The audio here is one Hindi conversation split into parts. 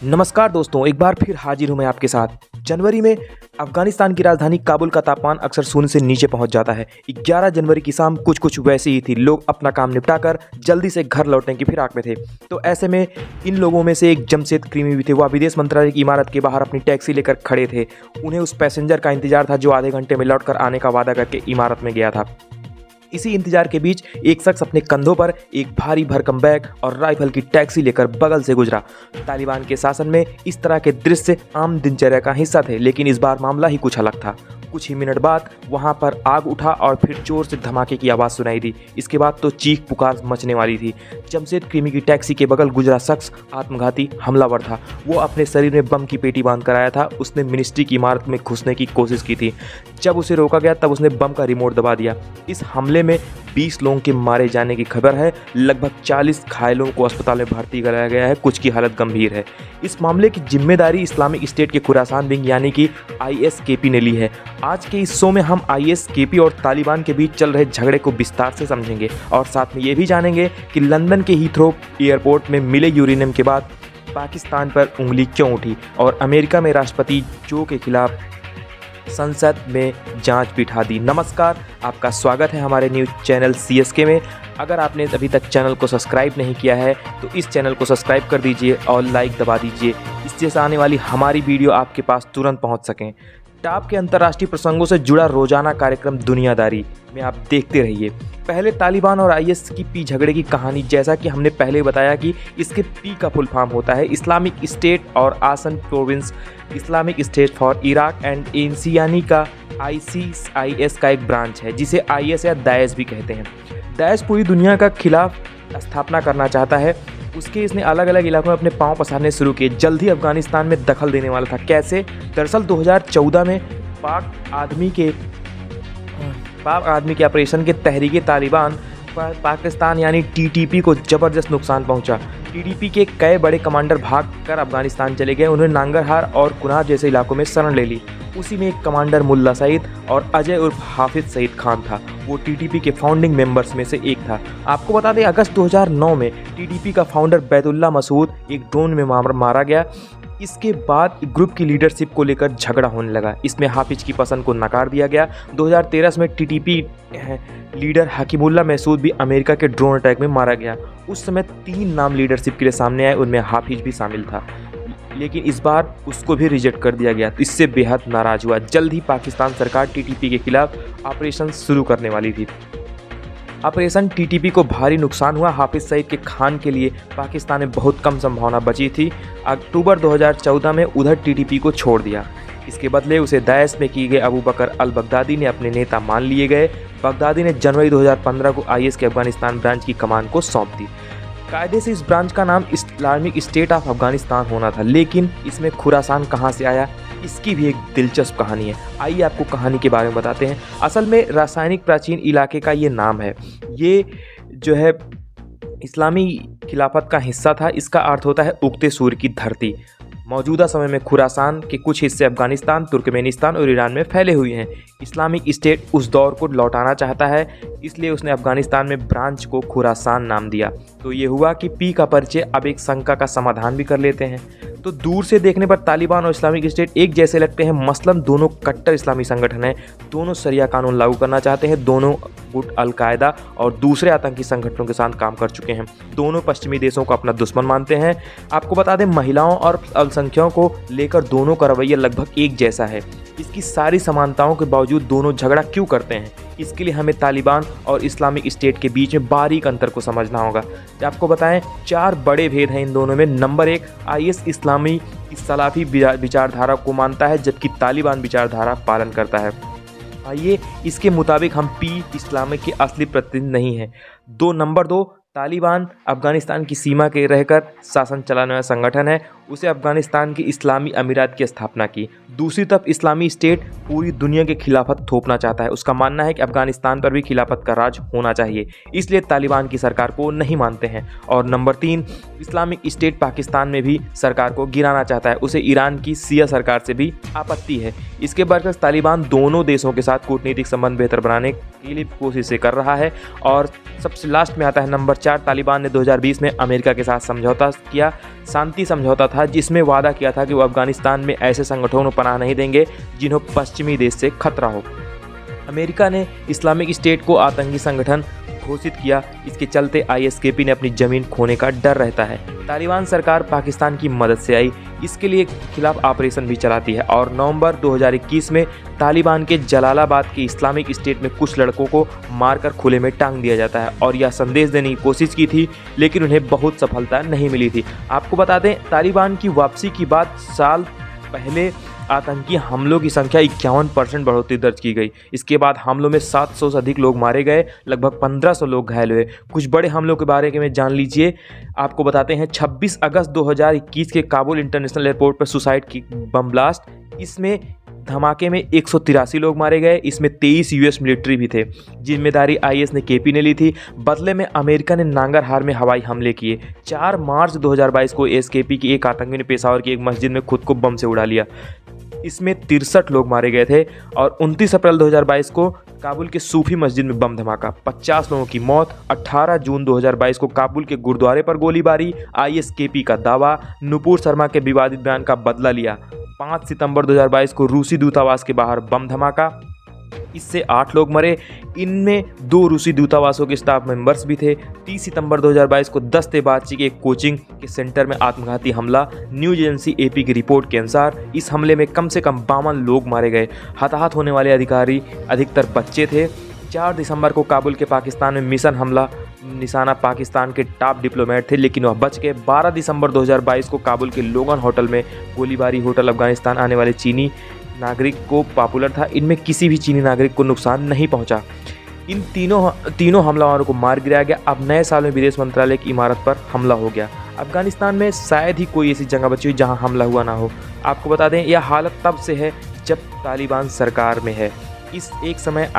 नमस्कार दोस्तों, एक बार फिर हाजिर हूं मैं आपके साथ। जनवरी में अफगानिस्तान की राजधानी काबुल का तापमान अक्सर शून्य से नीचे पहुंच जाता है। 11 जनवरी की शाम कुछ वैसी ही थी। लोग अपना काम निपटाकर जल्दी से घर लौटने की फिराक में थे। तो ऐसे में इन लोगों में से एक जमशेद क्रीमी भी थे। वह विदेश मंत्रालय की इमारत के बाहर अपनी टैक्सी लेकर खड़े थे। उन्हें उस पैसेंजर का इंतजार था जो आधे घंटे में लौटकर आने का वादा करके इमारत में गया था। इसी इंतजार के बीच एक शख्स अपने कंधों पर एक भारी भरकम बैग और राइफल की टैक्सी लेकर बगल से गुजरा। तालिबान के शासन में इस तरह के दृश्य आम दिनचर्या का हिस्सा थे, लेकिन इस बार मामला ही कुछ अलग था। कुछ ही मिनट बाद वहां पर आग उठा और फिर जोर से धमाके की आवाज़ सुनाई दी। इसके बाद तो चीख पुकार मचने वाली थी। जमशेद क्रीमी की टैक्सी के बगल गुजरा शख्स आत्मघाती हमलावर था। वो अपने शरीर में बम की पेटी बांध कर आया था। उसने मिनिस्ट्री की इमारत में घुसने की कोशिश की थी। जब उसे रोका गया तब उसने बम का रिमोट दबा दिया। इस हमले में 20 लोगों के मारे जाने की खबर है। लगभग 40 घायलों को अस्पताल में भर्ती कराया गया है। कुछ की हालत गंभीर है। इस मामले की जिम्मेदारी इस्लामिक स्टेट के खुरासान विंग यानी कि ISKP ने ली है। आज के इस शो में हम ISKP और तालिबान के बीच चल रहे झगड़े को विस्तार से समझेंगे और साथ में ये भी जानेंगे कि लंदन के हीथ्रो एयरपोर्ट में मिले यूरेनियम के बाद पाकिस्तान पर उंगली क्यों उठी और अमेरिका में राष्ट्रपति जो के खिलाफ संसद में जांच बिठा दी। नमस्कार, आपका स्वागत है हमारे न्यूज़ चैनल CSK में। अगर आपने अभी तक चैनल को सब्सक्राइब नहीं किया है तो इस चैनल को सब्सक्राइब कर दीजिए और लाइक दबा दीजिए। इससे आने वाली हमारी वीडियो आपके पास तुरंत पहुंच सकें। टॉप के अंतर्राष्ट्रीय प्रसंगों से जुड़ा रोजाना कार्यक्रम दुनियादारी में आप देखते रहिए। पहले तालिबान और ISKP झगड़े की कहानी। जैसा कि हमने पहले बताया कि इसके P का फुल फॉर्म होता है इस्लामिक स्टेट और आसन province Islamic state for Iraq and ANC यानी का ISIS का एक ब्रांच है जिसे IS या दाइश भी कहते हैं। दाइश पूरी दुनिया का खिलाफ स्थापना करना चाहता है। उसके इसने अलग अलग इलाकों में अपने पांव पसारने शुरू किए। जल्द ही अफगानिस्तान में दखल देने वाला था। कैसे? दरअसल 2014 में पाक आदमी के ऑपरेशन के तहरीके तालिबान पर पाकिस्तान यानी TTP को जबरदस्त नुकसान पहुंचा। TTP के कई बड़े कमांडर भाग कर अफगानिस्तान चले गए। उन्होंने नांगरहार और कुनार जैसे इलाकों में शरण ले ली। उसी में एक कमांडर मुल्ला सईद और अजय उर्फ हाफिज सईद खान था। वो TTP के फाउंडिंग मेंबर्स में से एक था। आपको बता दें, अगस्त 2009 में TTP का फाउंडर बैतुल्ला मसूद एक ड्रोन में मारा गया। इसके बाद ग्रुप की लीडरशिप को लेकर झगड़ा होने लगा। इसमें हाफिज की पसंद को नकार दिया गया। 2013 में TTP लीडर हकीमुल्ला महसूद भी अमेरिका के ड्रोन अटैक में मारा गया। उस समय 3 नाम लीडरशिप के लिए सामने आए, उनमें हाफिज भी शामिल था, लेकिन इस बार उसको भी रिजेक्ट कर दिया गया। तो इससे बेहद नाराज हुआ। जल्द ही पाकिस्तान सरकार TTP के खिलाफ ऑपरेशन शुरू करने वाली थी। ऑपरेशन TTP को भारी नुकसान हुआ। हाफिज सईद के खान के लिए पाकिस्तान में बहुत कम संभावना बची थी। अक्टूबर 2014 में उधर TTP को छोड़ दिया। इसके बदले उसे दाइश में की गई अबू बकर अल बगदादी ने अपने नेता मान लिए गए। बगदादी ने जनवरी 2015 को IS के अफगानिस्तान ब्रांच की कमान को सौंप दी। कायदे से इस ब्रांच का नाम इस्लामिक स्टेट ऑफ अफगानिस्तान होना था, लेकिन इसमें खुरासान कहाँ से आया, इसकी भी एक दिलचस्प कहानी है। आइए आपको कहानी के बारे में बताते हैं। असल में रासायनिक प्राचीन इलाके का ये नाम है। ये जो है इस्लामी खिलाफत का हिस्सा था। इसका अर्थ होता है उगते सूर्य की धरती। मौजूदा समय में खुरासान के कुछ हिस्से अफगानिस्तान, तुर्कमेनिस्तान और ईरान में फैले हुए हैं। इस्लामिक स्टेट उस दौर को लौटाना चाहता है, इसलिए उसने अफगानिस्तान में ब्रांच को खुरासान नाम दिया। तो ये हुआ कि P का परिचय। अब एक शंका का समाधान भी कर लेते हैं। तो दूर से देखने पर तालिबान और इस्लामिक स्टेट एक जैसे लगते हैं। मसलन दोनों कट्टर इस्लामी संगठन हैं। दोनों शरिया कानून लागू करना चाहते हैं। दोनों गुट अल-कायदा और दूसरे आतंकी संगठनों के साथ काम कर चुके हैं। दोनों पश्चिमी देशों को अपना दुश्मन मानते हैं। आपको बता दें, महिलाओं और अल्पसंख्यकों को लेकर दोनों का रवैया लगभग एक जैसा है। इसकी सारी समानताओं के बावजूद दोनों झगड़ा क्यों करते हैं, इसके लिए हमें तालिबान और इस्लामिक स्टेट के बीच में बारीक अंतर को समझना होगा। आपको बताएं, 4 बड़े भेद हैं इन दोनों में। नंबर 1, IS इस्लामी सलाफी विचारधारा को मानता है, जबकि तालिबान विचारधारा पालन करता है। आइए, इसके मुताबिक हम P इस्लामिक के असली प्रतिनिधि नहीं हैं। नंबर 2, तालिबान अफगानिस्तान की सीमा के रहकर शासन चलाने वाला संगठन है। उसे अफगानिस्तान की इस्लामी अमीरात की स्थापना की। दूसरी तरफ इस्लामी स्टेट पूरी दुनिया के खिलाफत थोपना चाहता है। उसका मानना है कि अफगानिस्तान पर भी खिलाफत का राज होना चाहिए, इसलिए तालिबान की सरकार को नहीं मानते हैं। और नंबर 3, इस्लामिक स्टेट पाकिस्तान में भी सरकार को गिराना चाहता है। उसे ईरान की शिया सरकार से भी आपत्ति है। इसके बरक्स तालिबान दोनों देशों के साथ कूटनीतिक संबंध बेहतर बनाने के लिए कोशिशें कर रहा है। और सबसे लास्ट में आता है नंबर 4, तालिबान ने 2020 में अमेरिका के साथ समझौता किया। शांति समझौता था था जिसमें वादा किया था कि वो अफगानिस्तान में ऐसे संगठनों को पनाह नहीं देंगे जिन्हें पश्चिमी देश से खतरा हो। अमेरिका ने इस्लामिक स्टेट को आतंकी संगठन घोषित किया। इसके चलते आईएसकेपी ने अपनी ज़मीन खोने का डर रहता है। तालिबान सरकार पाकिस्तान की मदद से आई, इसके लिए खिलाफ ऑपरेशन भी चलाती है और नवंबर 2021 में तालिबान के जलालाबाद के इस्लामिक स्टेट में कुछ लड़कों को मारकर खुले में टांग दिया जाता है और यह संदेश देने की कोशिश की थी, लेकिन उन्हें बहुत सफलता नहीं मिली थी। आपको बता दें, तालिबान की वापसी के बाद साल पहले आतंकी हमलों की संख्या 51% बढ़ोतरी दर्ज की गई। इसके बाद हमलों में 700 से अधिक लोग मारे गए, लगभग 1500 लोग घायल हुए। कुछ बड़े हमलों के बारे में जान लीजिए। आपको बताते हैं 26 अगस्त 2021 के काबुल इंटरनेशनल एयरपोर्ट पर सुसाइड की बम ब्लास्ट। इसमें धमाके में 183 लोग मारे गए। इसमें 23 यूएस मिलिट्री भी थे। जिम्मेदारी आईएस ने केपी ने ली थी। बदले में अमेरिका ने नांगरहार में हवाई हमले किए। 4 मार्च 2022 को एसकेपी की एक आतंकी ने पेशावर की एक मस्जिद में खुद को बम से उड़ा लिया। इसमें 63 लोग मारे गए थे और 29 अप्रैल 2022 को काबुल के सूफी मस्जिद में बम धमाका, 50 लोगों की मौत। 18 जून 2022 को काबुल के गुरुद्वारे पर गोलीबारी, आईएसकेपी का दावा, नुपुर शर्मा के विवादित बयान का बदला लिया। 5 सितंबर 2022 को रूसी दूतावास के बाहर बम धमाका, इससे 8 लोग मरे। इनमें 2 रूसी दूतावासों के स्टाफ मेंबर्स भी थे। 30 सितंबर 2022 को दस्तेबाजी के एक कोचिंग के सेंटर में आत्मघाती हमला। न्यूज एजेंसी एपी की रिपोर्ट के अनुसार इस हमले में कम से कम 52 लोग मारे गए। हताहत होने वाले अधिकारी अधिकतर बच्चे थे। 4 दिसंबर को काबुल के पाकिस्तान में मिशन हमला, निशाना पाकिस्तान के टॉप डिप्लोमेट थे, लेकिन वह बच गए। 12 दिसंबर 2022 को काबुल के लोगन होटल में गोलीबारी। होटल अफगानिस्तान आने वाले चीनी नागरिक को पॉपुलर था। इनमें किसी भी चीनी नागरिक को नुकसान नहीं पहुंचा। इन तीनों हमलावरों को मार गिराया गया। अब नए साल में विदेश मंत्रालय की इमारत पर हमला हो गया। अफगानिस्तान में शायद ही कोई ऐसी जगह बची हुई जहां हमला हुआ ना हो। आपको बता दें, यह हालत तब से है जब तालिबान सरकार में है। इस एक समय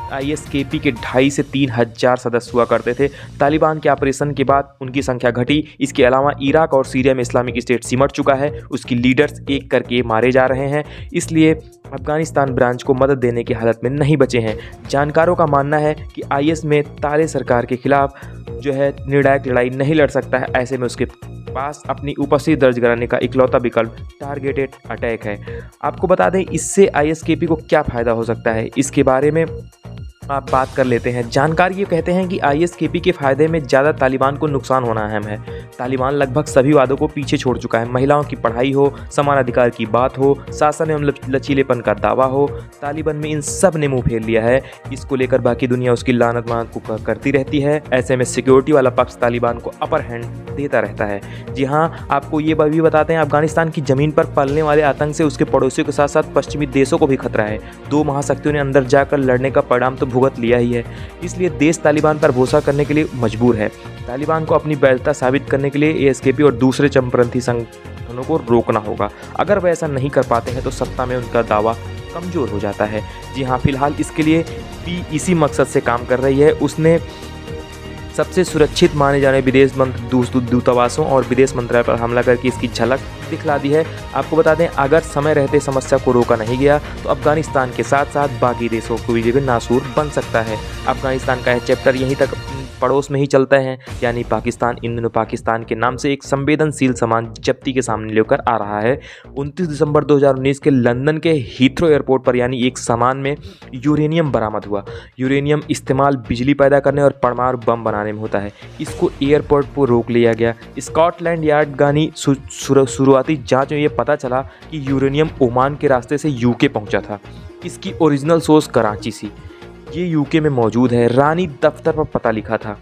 आईएसकेपी के 2,500 से 3,000 सदस्य हुआ करते थे। तालिबान के ऑपरेशन के बाद उनकी संख्या घटी। इसके अलावा इराक और सीरिया में इस्लामिक स्टेट सिमट चुका है। उसकी लीडर्स एक करके मारे जा रहे हैं, इसलिए अफगानिस्तान ब्रांच को मदद देने की हालत में नहीं बचे हैं। जानकारों का मानना है कि आईएस में ताले सरकार के खिलाफ जो है निर्णायक लड़ाई नहीं लड़ सकता है। ऐसे में उसके पास अपनी उपस्थिति दर्ज कराने का इकलौता विकल्प टारगेटेड अटैक है। आपको बता दें, इससे आईएसकेपी को क्या फ़ायदा हो सकता है, इसके बारे में आप बात कर लेते हैं। जानकार ये कहते हैं कि आईएसकेपी के फायदे में ज़्यादा तालिबान को नुकसान होना अहम है। तालिबान लगभग सभी वादों को पीछे छोड़ चुका है। महिलाओं की पढ़ाई हो, समान अधिकार की बात हो, शासन एवं लचीलेपन का दावा हो, तालिबान में इन सब ने मुंह फेर लिया है। इसको लेकर बाकी दुनिया उसकी लानत को करती रहती है। ऐसे में सिक्योरिटी वाला पक्ष तालिबान को अपर हैंड देता रहता है। जी हाँ, आपको ये भी बताते हैं, अफगानिस्तान की ज़मीन पर पलने वाले आतंक से उसके पड़ोसियों के साथ साथ पश्चिमी देशों को भी खतरा है। 2 महाशक्तियों ने अंदर जाकर लड़ने का परिणाम तो भुगत लिया ही है, इसलिए देश तालिबान पर भरोसा करने के लिए मजबूर है। तालिबान को अपनी वैधता साबित करने के लिए एएसकेपी और दूसरे चरमपंथी संगठनों को रोकना होगा। अगर वह ऐसा नहीं कर पाते हैं तो सत्ता में उनका दावा कमजोर हो जाता है। जी हाँ, फिलहाल इसके लिए इसी मकसद से काम कर रही है। उसने सबसे सुरक्षित माने जाने विदेश दूतावासों और विदेश मंत्रालय पर हमला करके इसकी झलक दिखला दी है। आपको बता दें, अगर समय रहते समस्या को रोका नहीं गया तो अफगानिस्तान के साथ साथ बाकी देशों को भी नासूर बन सकता है। अफगानिस्तान का यह चैप्टर यहीं तक पड़ोस में ही चलता है, यानी पाकिस्तान इन दिनों पाकिस्तान के नाम से एक संवेदनशील सामान जब्ती के सामने लेकर आ रहा है। 29 दिसंबर 2019 के लंदन के हीथ्रो एयरपोर्ट पर यानी एक सामान में यूरेनियम बरामद हुआ। यूरेनियम इस्तेमाल बिजली पैदा करने और परमाणु बम बनाने में होता है। इसको एयरपोर्ट पर रोक लिया गया। स्कॉटलैंड यार्ड गानी शुरुआती जांच में यह पता चला कि यूरेनियम ओमान के रास्ते से यूके पहुंचा था। इसकी ओरिजिनल सोर्स कराची से, ये यूके में मौजूद है। रानी दफ्तर पर पता लिखा था।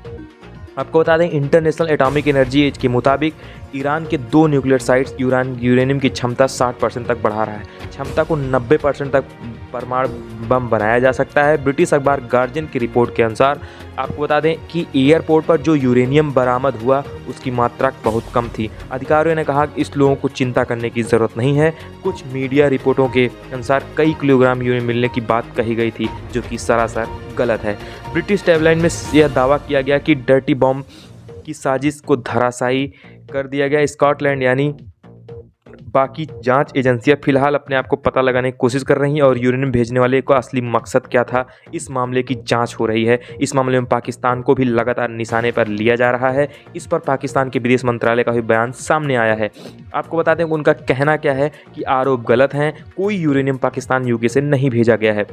आपको बता दें, इंटरनेशनल एटॉमिक एनर्जी एज के मुताबिक ईरान के 2 न्यूक्लियर साइट्स यूरेनियम की क्षमता 60% तक बढ़ा रहा है। क्षमता को 90% तक परमाणु बम बनाया जा सकता है। ब्रिटिश अखबार गार्जियन की रिपोर्ट के अनुसार आपको बता दें कि एयरपोर्ट पर जो यूरेनियम बरामद हुआ उसकी मात्रा बहुत कम थी। अधिकारियों ने कहा कि इस लोगों को चिंता करने की ज़रूरत नहीं है। कुछ मीडिया रिपोर्टों के अनुसार कई किलोग्राम यूरेनियम मिलने की बात कही गई थी, जो कि सरासर गलत है। ब्रिटिश टाइमलाइन में यह दावा किया गया कि डर्टी बॉम्ब की साजिश को धराशायी कर दिया गया। स्कॉटलैंड यानी बाकी जांच एजेंसियां फिलहाल अपने आप को पता लगाने की कोशिश कर रही हैं और यूरेनियम भेजने वाले का असली मकसद क्या था, इस मामले की जांच हो रही है। इस मामले में पाकिस्तान को भी लगातार निशाने पर लिया जा रहा है। इस पर पाकिस्तान के विदेश मंत्रालय का भी बयान सामने आया है। आपको बता दें कि उनका कहना क्या है कि आरोप गलत हैं, कोई यूरेनियम पाकिस्तान यूके से नहीं भेजा गया है।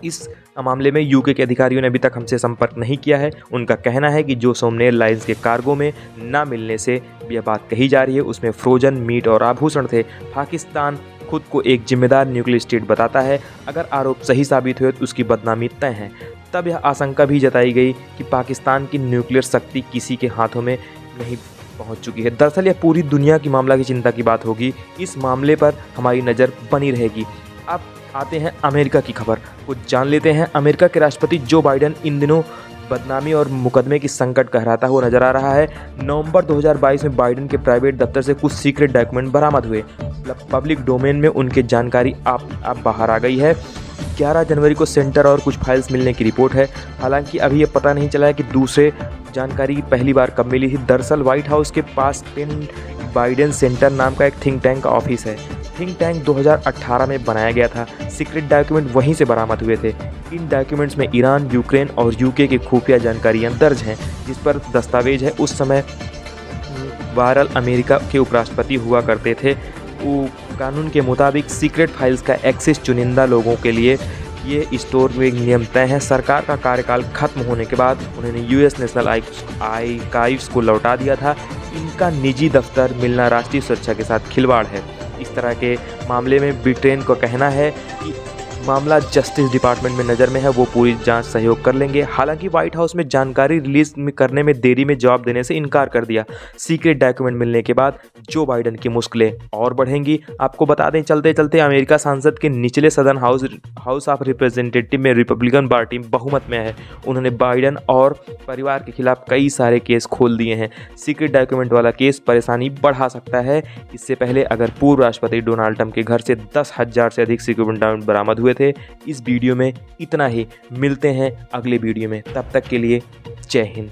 इस मामले में यूके के अधिकारियों ने अभी तक हमसे संपर्क नहीं किया है। उनका कहना है कि जो सोमनेर लाइंस के कार्गो में ना मिलने से यह बात कही जा रही है उसमें फ्रोजन मीट और आभूषण थे। पाकिस्तान खुद को एक जिम्मेदार न्यूक्लियर स्टेट बताता है। अगर आरोप सही साबित हुए तो उसकी बदनामी तय है। तब यह आशंका भी जताई गई कि पाकिस्तान की न्यूक्लियर शक्ति किसी के हाथों में नहीं पहुंच चुकी है। दरअसल यह पूरी दुनिया की मामला की चिंता की बात होगी। इस मामले पर हमारी नज़र बनी रहेगी। अब आते हैं अमेरिका की खबर को जान लेते हैं। अमेरिका के राष्ट्रपति जो बाइडेन इन दिनों बदनामी और मुकदमे की संकट गहराता हुआ नजर आ रहा है। नवंबर 2022 में बाइडेन के प्राइवेट दफ्तर से कुछ सीक्रेट डॉक्यूमेंट बरामद हुए। पब्लिक डोमेन में उनके जानकारी आप बाहर आ गई है। 11 जनवरी को सेंटर और कुछ फाइल्स मिलने की रिपोर्ट है। हालांकि अभी ये पता नहीं चला है कि दूसरे जानकारी पहली बार कब मिली थी। दरअसल व्हाइट हाउस के पास पेन बाइडेन सेंटर नाम का एक थिंक टैंक का ऑफिस है। थिंक टैंक 2018 में बनाया गया था। सीक्रेट डॉक्यूमेंट वहीं से बरामद हुए थे। इन डॉक्यूमेंट्स में ईरान, यूक्रेन और यूके की खुफिया जानकारियां दर्ज हैं, जिस पर दस्तावेज है। उस समय वायरल अमेरिका के उपराष्ट्रपति हुआ करते थे। कानून के मुताबिक सीक्रेट फाइल्स का एक्सेस चुनिंदा लोगों के लिए ये स्टोर में नियम तय है। सरकार का कार्यकाल खत्म होने के बाद उन्होंने यूएस नेशनल आर्काइव्स को लौटा दिया था। इनका निजी दफ्तर मिलना राष्ट्रीय सुरक्षा के साथ खिलवाड़ है। इस तरह के मामले में ब्रिटेन का कहना है कि मामला जस्टिस डिपार्टमेंट में नज़र में है, वो पूरी जांच सहयोग कर लेंगे। हालांकि व्हाइट हाउस में जानकारी रिलीज करने में देरी में जवाब देने से इनकार कर दिया। सीक्रेट डॉक्यूमेंट मिलने के बाद जो बाइडेन की मुश्किलें और बढ़ेंगी। आपको बता दें चलते चलते अमेरिका संसद के निचले सदन हाउस ऑफ रिप्रेजेंटेटिव में रिपब्लिकन पार्टी बहुमत में है। उन्होंने बाइडेन और परिवार के खिलाफ कई सारे केस खोल दिए हैं। सीक्रेट डॉक्यूमेंट वाला केस परेशानी बढ़ा सकता है। इससे पहले अगर पूर्व राष्ट्रपति डोनाल्ड ट्रंप के घर से 10,000 से अधिक सीक्रेट डॉक्यूमेंट बरामद हुए थे। इस वीडियो में इतना ही। मिलते हैं अगले वीडियो में, तब तक के लिए जय हिंद।